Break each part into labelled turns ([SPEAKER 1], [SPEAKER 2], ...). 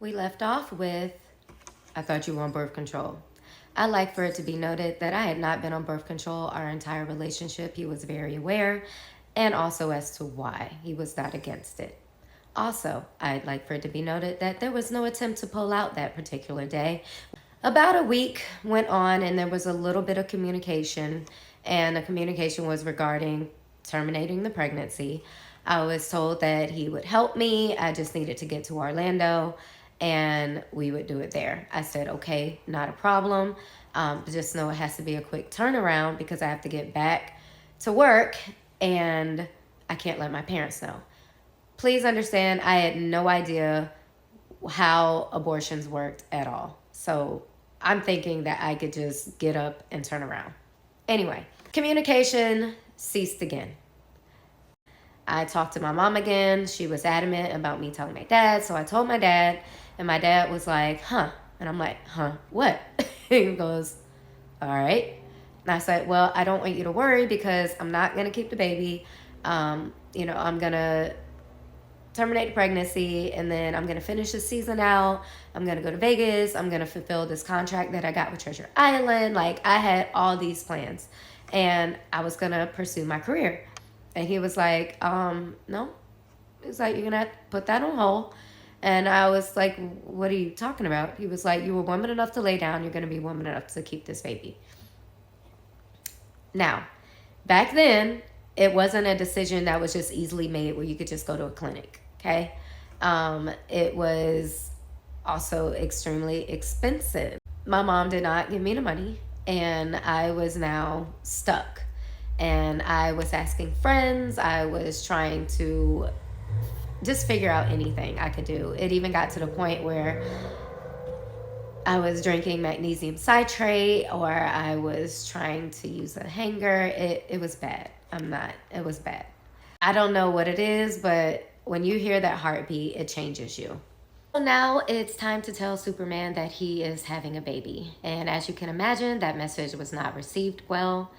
[SPEAKER 1] We left off with, I thought you were on birth control. I like for it to be noted that I had not been on birth control our entire relationship. He was very aware, and also as to why he was not against it. Also, I'd like for it to be noted that there was no attempt to pull out that particular day. About a week went on, and there was a little bit of communication, and the communication was regarding terminating the pregnancy. I was told that he would help me. I just needed to get to Orlando and we would do it there. I said, okay, not a problem. But just know it has to be a quick turnaround because I have to get back to work and I can't let my parents know. Please understand, I had no idea how abortions worked at all. So I'm thinking that I could just get up and turn around. Anyway, communication ceased again. I talked to my mom again. She was adamant about me telling my dad. So I told my dad, and my dad was like, huh? And I'm like, huh, what? He goes, all right. And I said, well, I don't want you to worry because I'm not going to keep the baby. I'm going to terminate the pregnancy and then I'm going to finish the season out. I'm going to go to Vegas. I'm going to fulfill this contract that I got with Treasure Island. Like, I had all these plans and I was going to pursue my career. And he was like, no. He was like, you're going to have to put that on hold. And I was like, what are you talking about? He was like, you were woman enough to lay down. You're going to be woman enough to keep this baby. Now, back then, it wasn't a decision that was just easily made where you could just go to a clinic, okay? It was also extremely expensive. My mom did not give me the money, and I was now stuck. And I was asking friends. I was trying to just figure out anything I could do. It even got to the point where I was drinking magnesium citrate or I was trying to use a hanger. It was bad. It was bad. I don't know what it is, but when you hear that heartbeat, it changes you. So now it's time to tell Superman that he is having a baby. And as you can imagine, that message was not received well.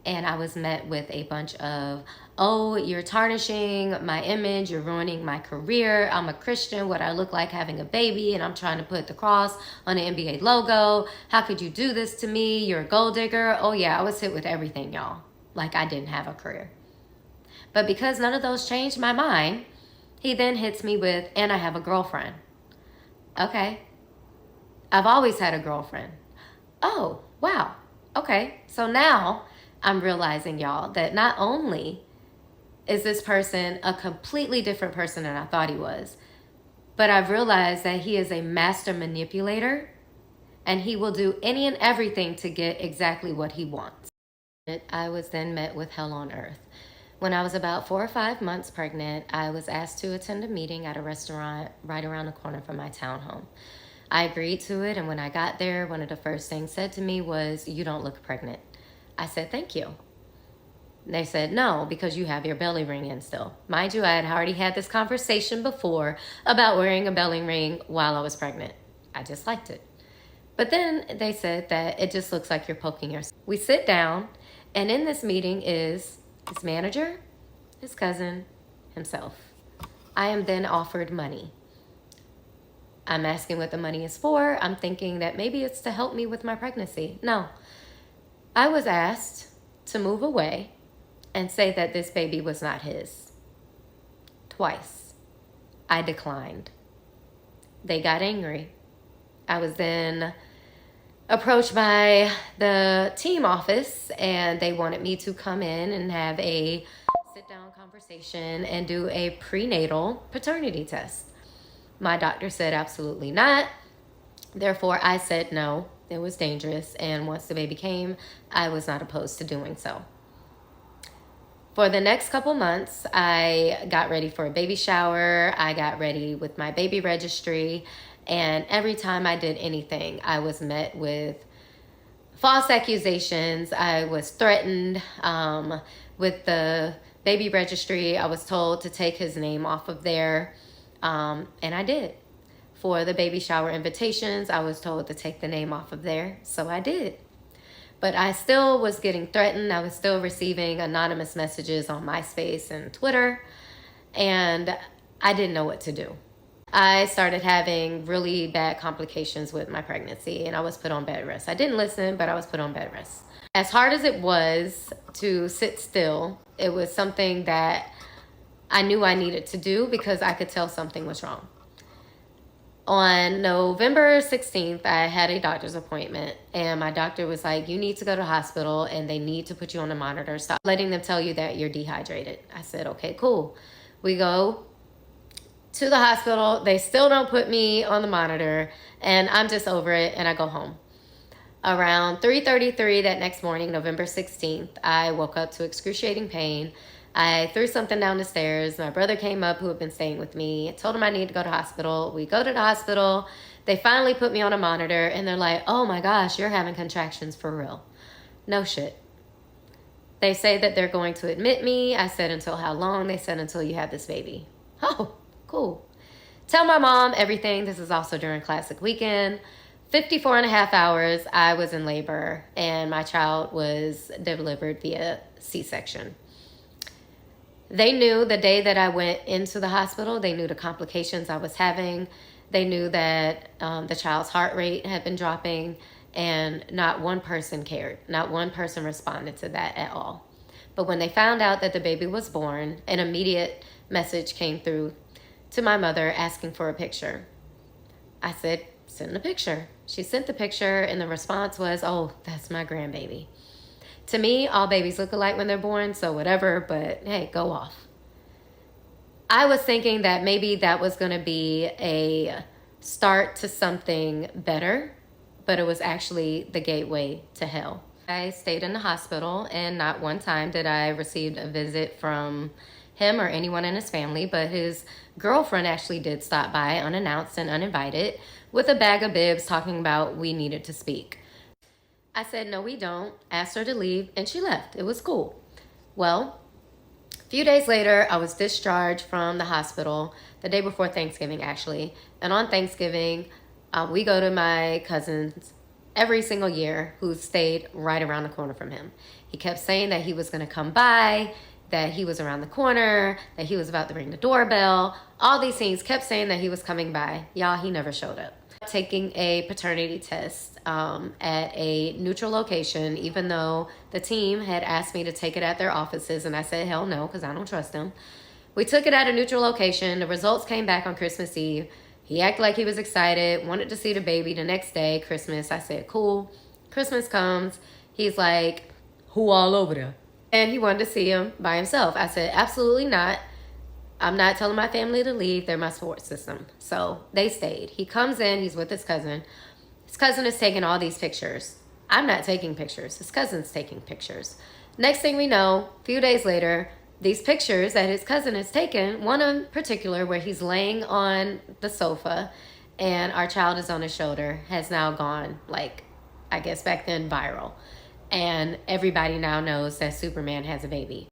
[SPEAKER 1] And I was met with a bunch of, oh, you're tarnishing my image, you're ruining my career, I'm a Christian, what I look like having a baby, and I'm trying to put the cross on the NBA logo. How could you do this to me? You're a gold digger. Oh yeah, I was hit with everything, y'all. Like I didn't have a career. But because none of those changed my mind, he then hits me with, and I have a girlfriend. Okay. I've always had a girlfriend. Oh, wow. Okay. So now I'm realizing, y'all, that not only is this person a completely different person than I thought he was, but I've realized that he is a master manipulator and he will do any and everything to get exactly what he wants. I was then met with hell on earth. When I was about 4 or 5 months pregnant, I was asked to attend a meeting at a restaurant right around the corner from my townhome. I agreed to it, and when I got there, one of the first things said to me was, "You don't look pregnant." I said, "Thank you." They said, "No, because you have your belly ring in still." Mind you, I had already had this conversation before about wearing a belly ring while I was pregnant. I just liked it. But then they said that it just looks like you're poking yourself. We sit down, and in this meeting is his manager, his cousin, himself. I am then offered money. I'm asking what the money is for. I'm thinking that maybe it's to help me with my pregnancy. No. I was asked to move away and say that this baby was not his. Twice. I declined. They got angry. I was then approached by the team office and they wanted me to come in and have a sit-down conversation and do a prenatal paternity test. My doctor said absolutely not. Therefore, I said no. It was dangerous, and once the baby came, I was not opposed to doing so. For the next couple months, I got ready for a baby shower. I got ready with my baby registry, and every time I did anything, I was met with false accusations. I was threatened with the baby registry. I was told to take his name off of there, and I did. For the baby shower invitations, I was told to take the name off of there, so I did. But I still was getting threatened. I was still receiving anonymous messages on MySpace and Twitter, and I didn't know what to do. I started having really bad complications with my pregnancy, and I was put on bed rest. I didn't listen, but I was put on bed rest. As hard as it was to sit still, it was something that I knew I needed to do because I could tell something was wrong. On November 16th, I had a doctor's appointment, and my doctor was like, you need to go to the hospital and they need to put you on a monitor. Stop letting them tell you that you're dehydrated. I said, okay, cool. We go to the hospital. They still don't put me on the monitor, and I'm just over it, and I go home. Around 3:33 that next morning, November 16th, I woke up to excruciating pain. I threw something down the stairs. My brother came up, who had been staying with me. I told him I needed to go to the hospital. We go to the hospital. They finally put me on a monitor, and they're like, oh my gosh, you're having contractions for real. No shit. They say that they're going to admit me. I said, until how long? They said, until you have this baby. Oh, cool. Tell my mom everything. This is also during Classic Weekend. 54 and a half hours, I was in labor, and my child was delivered via C-section. They knew the day that I went into the hospital, they knew the complications I was having. They knew that the child's heart rate had been dropping, and not one person cared. Not one person responded to that at all. But when they found out that the baby was born, an immediate message came through to my mother asking for a picture. I said, send the picture. She sent the picture, and the response was, oh, that's my grandbaby. To me, all babies look alike when they're born, so whatever, but hey, go off. I was thinking that maybe that was going to be a start to something better, but it was actually the gateway to hell. I stayed in the hospital, and not one time did I receive a visit from him or anyone in his family, but his girlfriend actually did stop by unannounced and uninvited with a bag of bibs talking about we needed to speak. I said, no, we don't. Asked her to leave, and she left. It was cool. Well, a few days later, I was discharged from the hospital the day before Thanksgiving, actually. And on Thanksgiving, we go to my cousin's every single year, who stayed right around the corner from him. He kept saying that he was going to come by, that he was around the corner, that he was about to ring the doorbell. All these things, kept saying that he was coming by. Y'all, he never showed up. Taking a paternity test at a neutral location, even though the team had asked me to take it at their offices, and I said, hell no, because I don't trust them. We took it at a neutral location. The results came back on Christmas Eve. He acted like he was excited, wanted to see the baby the next day, Christmas. I said, cool. Christmas comes. He's like, who all over there? And he wanted to see him by himself. I said, absolutely not. I'm not telling my family to leave. They're my support system. So they stayed. He comes in. He's with his cousin. His cousin is taking all these pictures. I'm not taking pictures. His cousin's taking pictures. Next thing we know, a few days later, these pictures that his cousin has taken, one in particular where he's laying on the sofa and our child is on his shoulder, has now gone, like, I guess back then, viral. And everybody now knows that Superman has a baby.